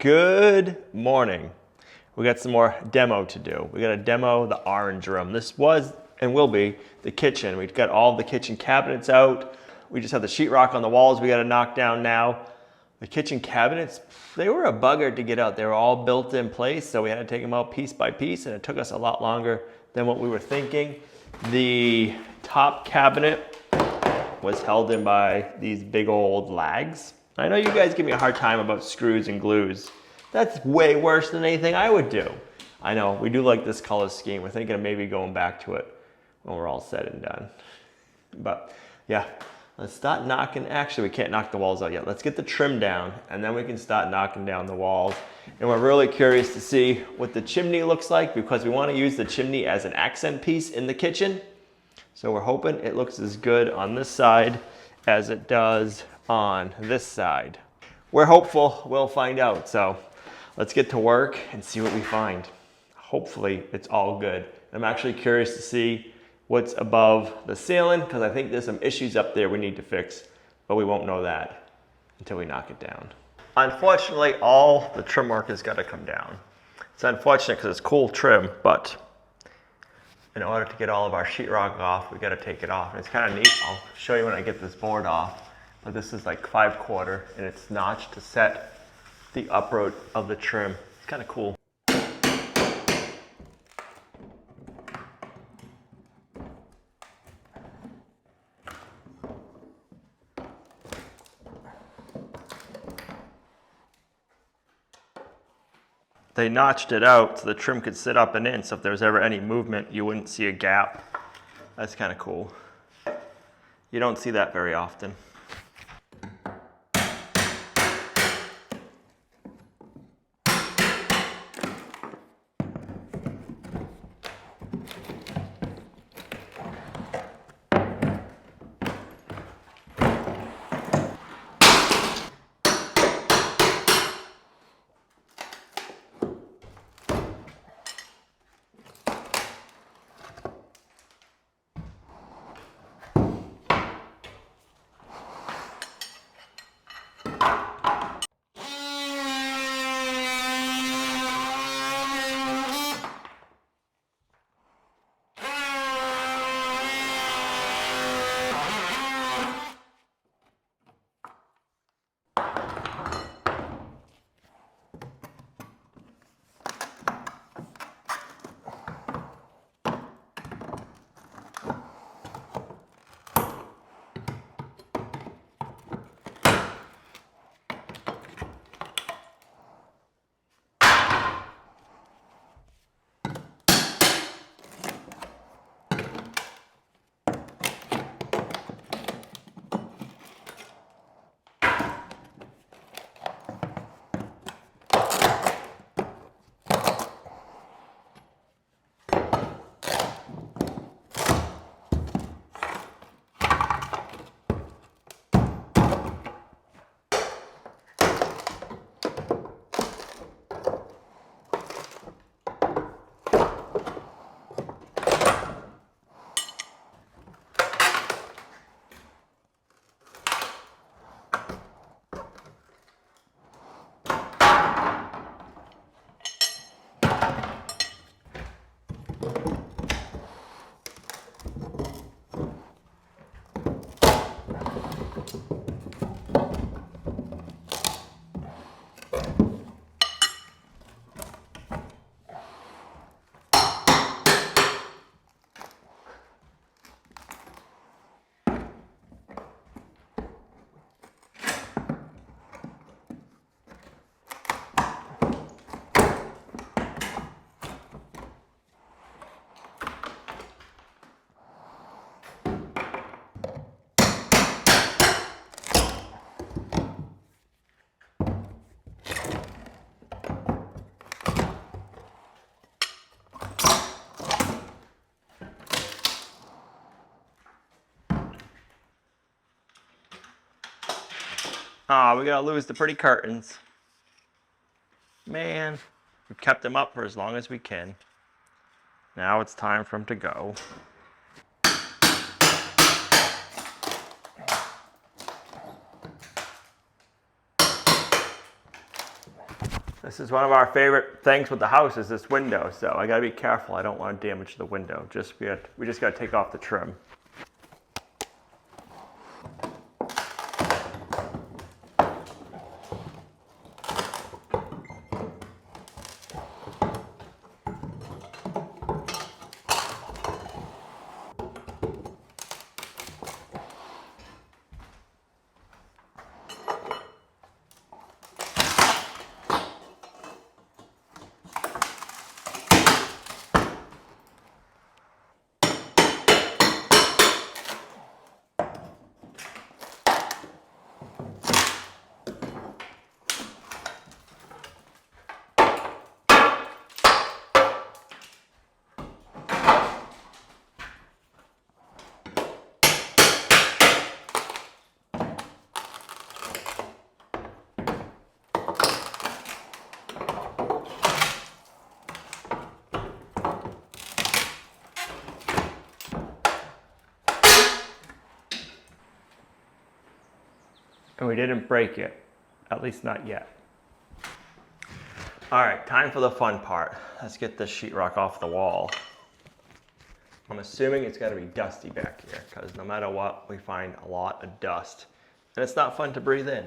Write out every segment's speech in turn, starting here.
Good morning. We got some more demo to do. We got to demo the orange room. This was and will be the kitchen. We've got all the kitchen cabinets out. We just have the sheetrock on the walls we got to knock down now. The kitchen cabinets, they were a bugger to get out. They were all built in place, so we had to take them out piece by piece, and it took us a lot longer than what we were thinking. The top cabinet was held in by these big old lags. I know you guys give me a hard time about screws and glues. That's way worse than anything I would do. I know, we do like this color scheme. We're thinking of maybe going back to it when we're all said and done. But yeah, let's start knocking. Actually, we can't knock the walls out yet. Let's get the trim down and then we can start knocking down the walls. And we're really curious to see what the chimney looks like because we want to use the chimney as an accent piece in the kitchen. So we're hoping it looks as good on this side as it does on this side. We're hopeful we'll find out. So let's get to work and see what we find. Hopefully it's all good. I'm actually curious to see what's above the ceiling because I think there's some issues up there we need to fix, but we won't know that until we knock it down. Unfortunately, all the trim work has got to come down. It's unfortunate because it's cool trim, but in order to get all of our sheetrock off, we got to take it off. And it's kind of neat. I'll show you when I get this board off. But this is like 5/4 and it's notched to set the upright of the trim. It's kind of cool. They notched it out so the trim could sit up and in, so if there was ever any movement, you wouldn't see a gap. That's kind of cool. You don't see that very often. Ah, we gotta lose the pretty curtains. Man, we've kept them up for as long as we can. Now it's time for them to go. This is one of our favorite things with the house is this window, so I gotta be careful. I don't want to damage the window. We just gotta take off the trim. And we didn't break it, at least not yet. All right, time for the fun part. Let's get this sheetrock off the wall. I'm assuming it's gotta be dusty back here, because no matter what, we find a lot of dust. And it's not fun to breathe in.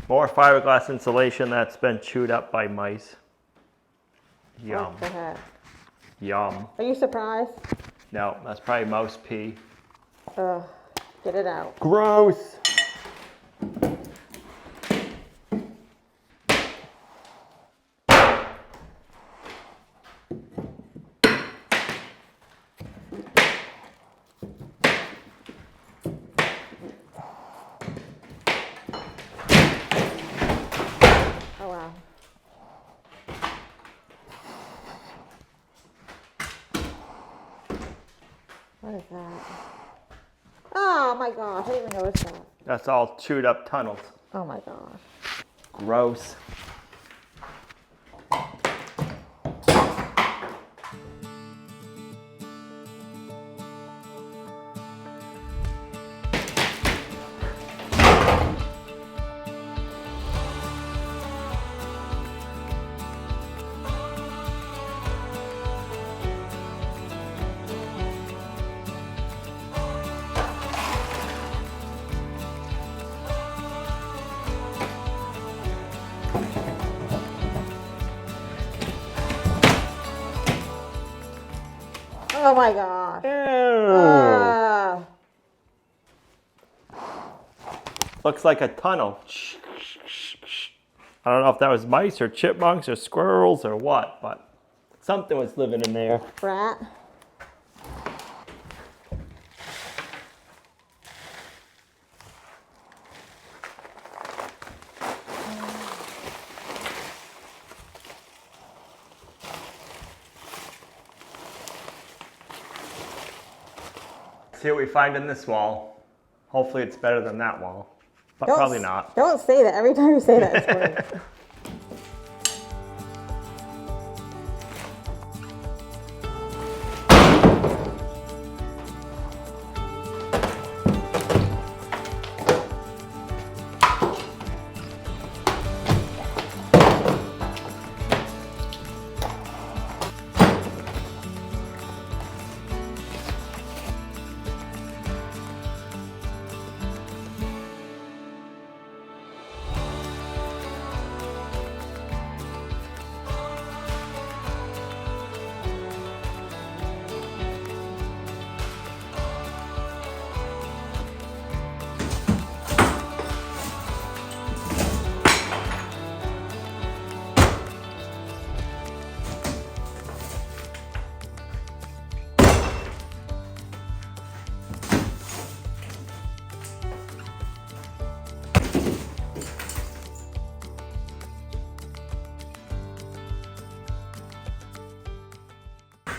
More fiberglass insulation that's been chewed up by mice. Yum. What the heck? Yum. Are you surprised? No, that's probably mouse pee. Ugh, get it out. Gross. Oh wow. What is that? Oh my gosh, I didn't even notice that. That's all chewed up tunnels. Oh my gosh. Gross. Oh my gosh. Looks like a tunnel. I don't know if that was mice or chipmunks or squirrels or what, but something was living in there. Rat. See what we find in this wall. Hopefully it's better than that wall, but probably not. Don't say that. Every time you say that, it's funny.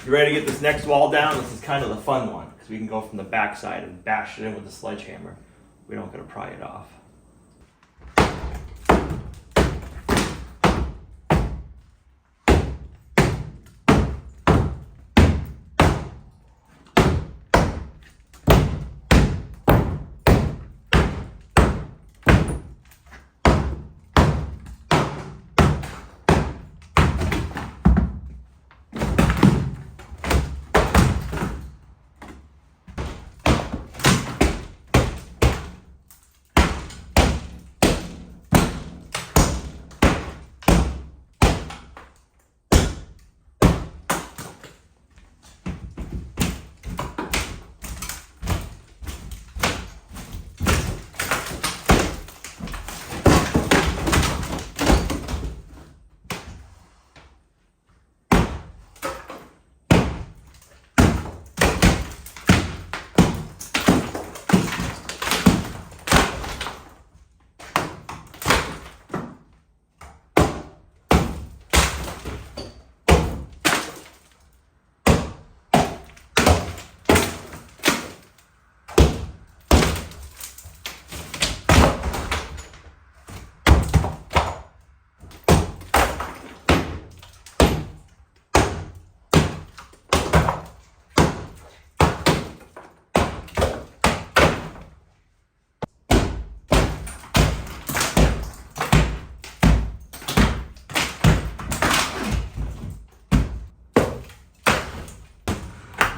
You ready to get this next wall down? This is kind of the fun one because we can go from the backside and bash it in with the sledgehammer. We don't gotta pry it off.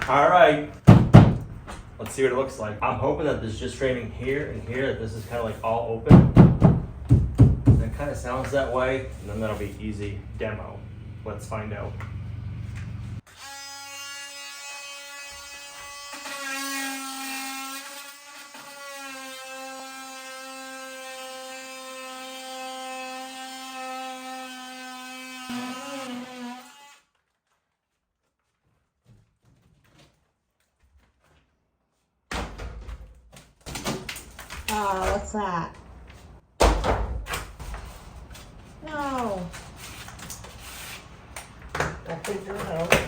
All right, let's see what it looks like. I'm hoping that there's just framing here and here, that this is kind of like all open. It kind of sounds that way, and then that'll be easy demo. Let's find out. Oh, what's that? No. I figured it out.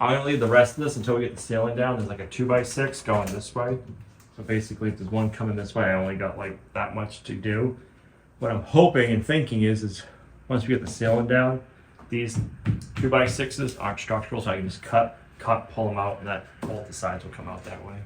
I'm gonna leave the rest of this until we get the ceiling down. There's like a 2x6 going this way. So basically if there's one coming this way, I only got like that much to do. What I'm hoping and thinking is once we get the ceiling down, these 2x6s aren't structural, so I can just cut, pull them out, and that both the sides will come out that way.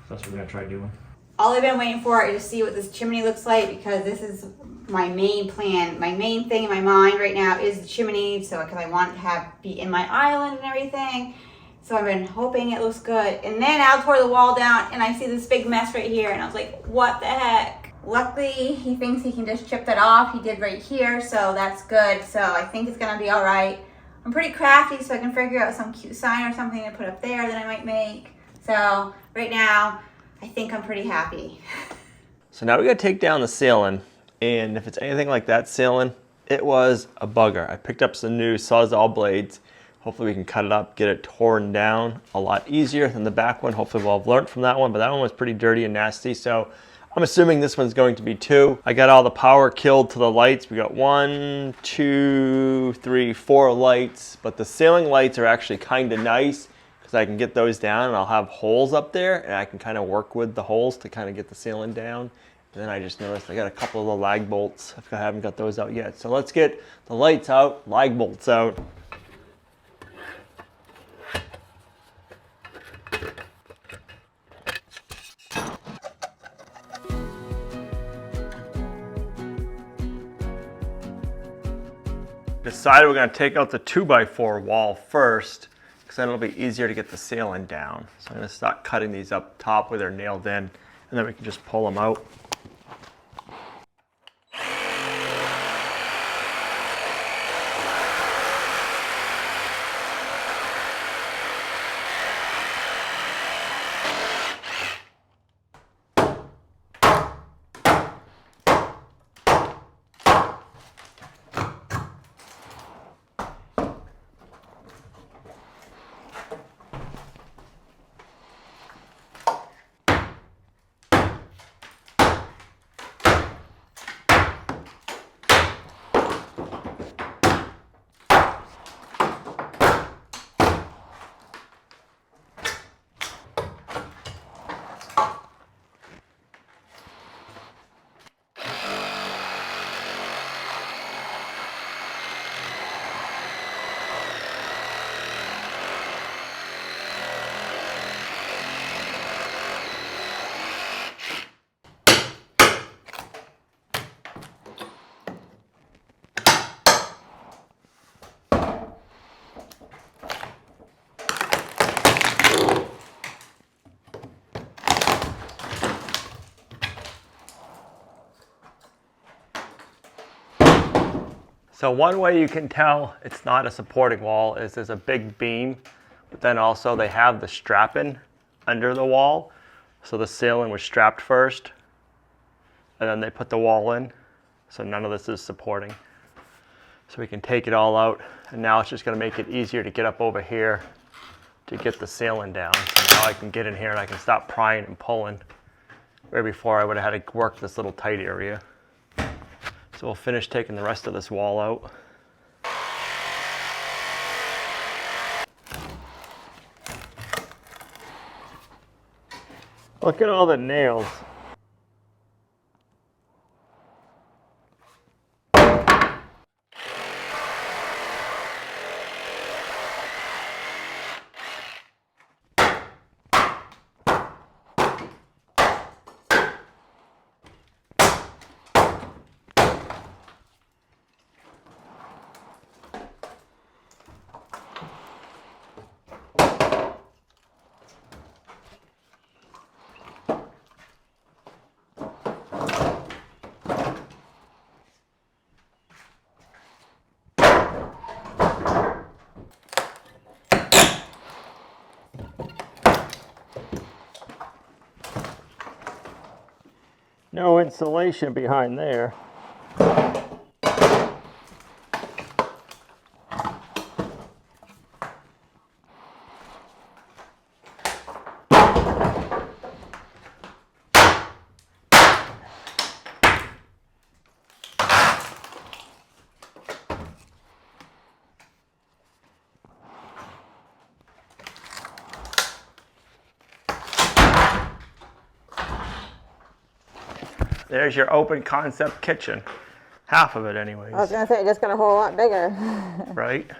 So that's what we're gonna try doing. All I've been waiting for is to see what this chimney looks like, because this is my main plan. My main thing in my mind right now is the chimney, so because I want to be in my island and everything. So I've been hoping it looks good. And then Al tore the wall down and I see this big mess right here, and I was like, what the heck? Luckily, he thinks he can just chip that off. He did right here, so that's good. So I think it's gonna be all right. I'm pretty crafty, so I can figure out some cute sign or something to put up there that I might make. So right now, I think I'm pretty happy. So now we gotta take down the ceiling, and if it's anything like that ceiling, it was a bugger. I picked up some new Sawzall blades. Hopefully we can cut it up, get it torn down a lot easier than the back one. Hopefully we'll have learned from that one, but that one was pretty dirty and nasty, so I'm assuming this one's going to be 2. I got all the power killed to the lights. We got 1, 2, 3, 4 lights, but the ceiling lights are actually kind of nice because I can get those down and I'll have holes up there and I can kind of work with the holes to kind of get the ceiling down And then I just noticed I got a couple of the lag bolts. I haven't got those out yet. So let's get the lights out, lag bolts out. Decided we're going to take out the 2x4 wall first, because then it'll be easier to get the ceiling down. So I'm going to start cutting these up top where they're nailed in, and then we can just pull them out. So one way you can tell it's not a supporting wall is there's a big beam, but then also they have the strapping under the wall. So the ceiling was strapped first, and then they put the wall in. So none of this is supporting. So we can take it all out, and now it's just gonna make it easier to get up over here to get the ceiling down. So now I can get in here and I can stop prying and pulling. Where before I would have had to work this little tight area. So we'll finish taking the rest of this wall out. Look at all the nails. No insulation behind there. There's your open concept kitchen. Half of it anyways. I was gonna say, it's just gonna hold a lot bigger. Right?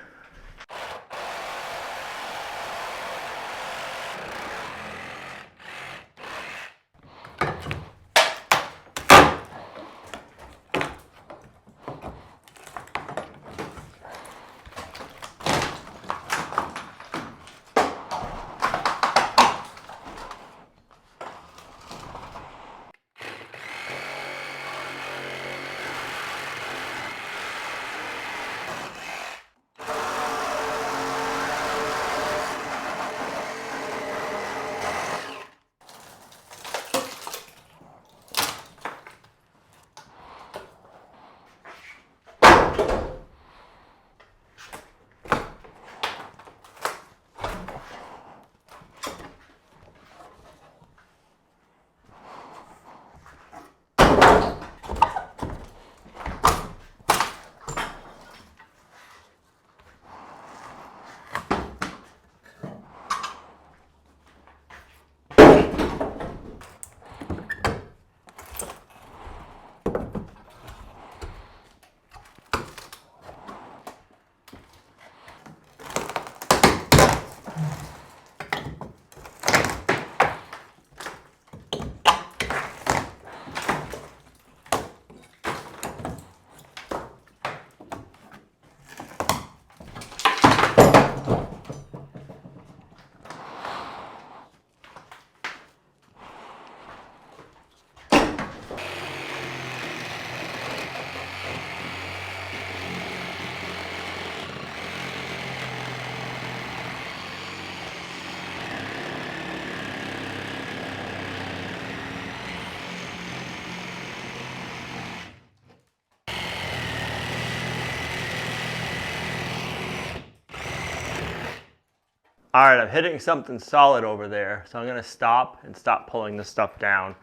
All right, I'm hitting something solid over there, so I'm gonna stop and stop pulling this stuff down.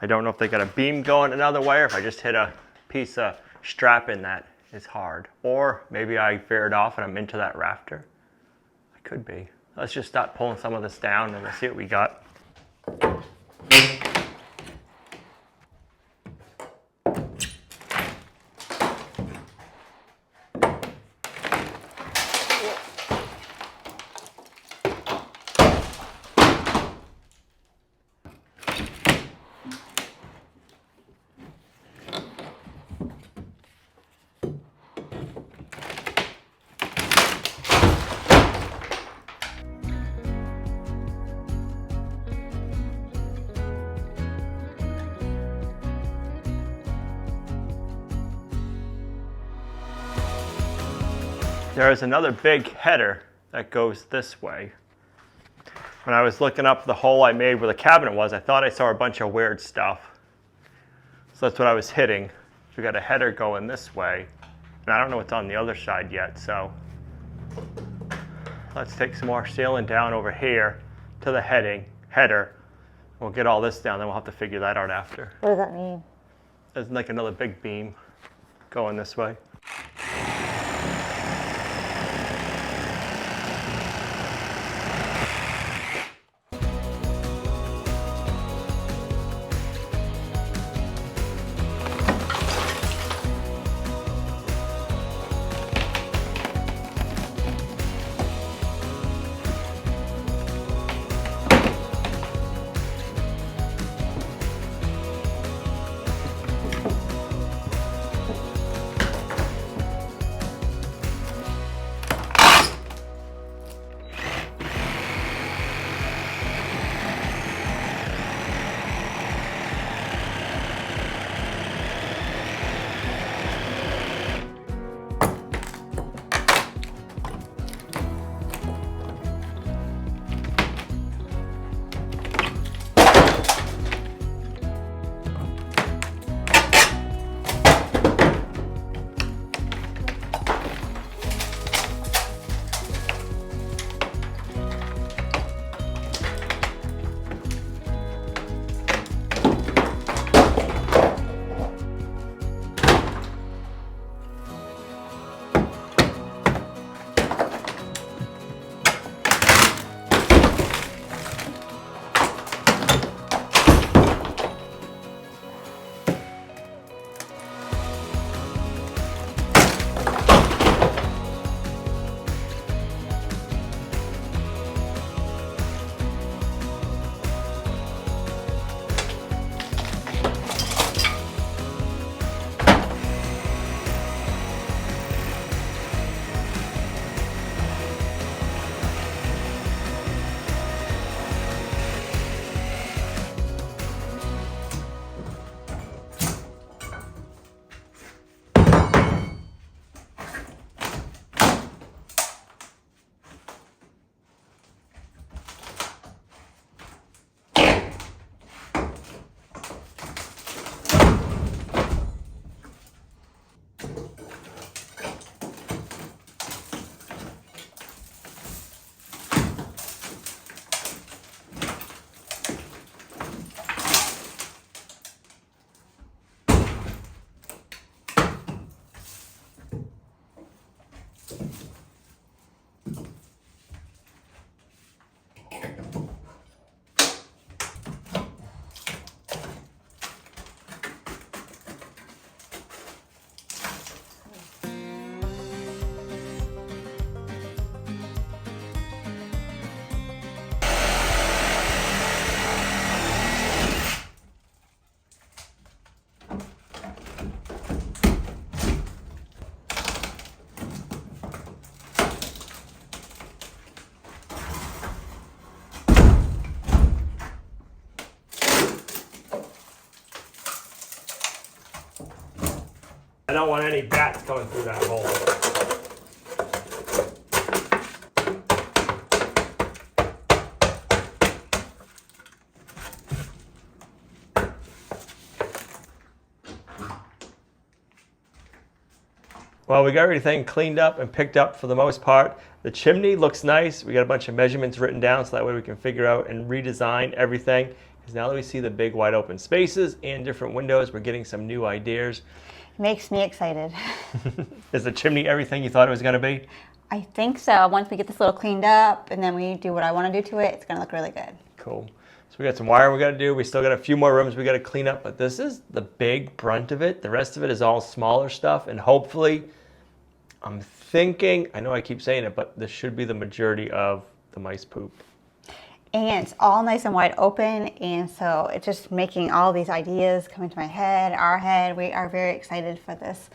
I don't know if they got a beam going another way or if I just hit a piece of strap in that is hard. Or maybe I veered off and I'm into that rafter. I could be. Let's just start pulling some of this down and let's see what we got. There is another big header that goes this way. When I was looking up the hole I made where the cabinet was, I thought I saw a bunch of weird stuff. So that's what I was hitting. We got a header going this way, and I don't know what's on the other side yet, so let's take some more sealing down over here to the header. We'll get all this down, then we'll have to figure that out after. What does that mean? There's like another big beam going this way. I don't want any bats coming through that hole. Well, we got everything cleaned up and picked up for the most part. The chimney looks nice. We got a bunch of measurements written down so that way we can figure out and redesign everything. Because now that we see the big wide open spaces and different windows, we're getting some new ideas. Makes me excited. Is the chimney everything you thought it was going to be? I think so. Once we get this little cleaned up and then we do what I want to do to it, it's going to look really good. Cool. So we got some wiring we got to do. We still got a few more rooms we got to clean up, but this is the big brunt of it. The rest of it is all smaller stuff, and hopefully, I'm thinking, I know I keep saying it, but this should be the majority of the mice poop. And it's all nice and wide open, and so it's just making all these ideas come into my head, our head. We are very excited for this.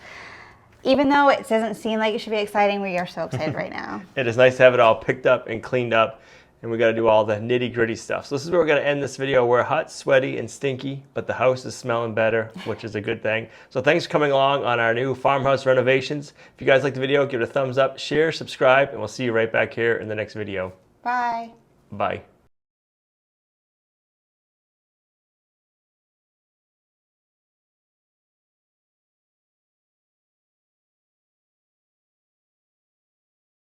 Even though it doesn't seem like it should be exciting, we are so excited right now. It is nice to have it all picked up and cleaned up, and we got to do all the nitty gritty stuff. So this is where we're going to end this video. We're hot, sweaty, and stinky, but the house is smelling better, which is a good thing. So thanks for coming along on our new farmhouse renovations. If you guys like the video, give it a thumbs up, share, subscribe, and we'll see you right back here in the next video. Bye. Bye.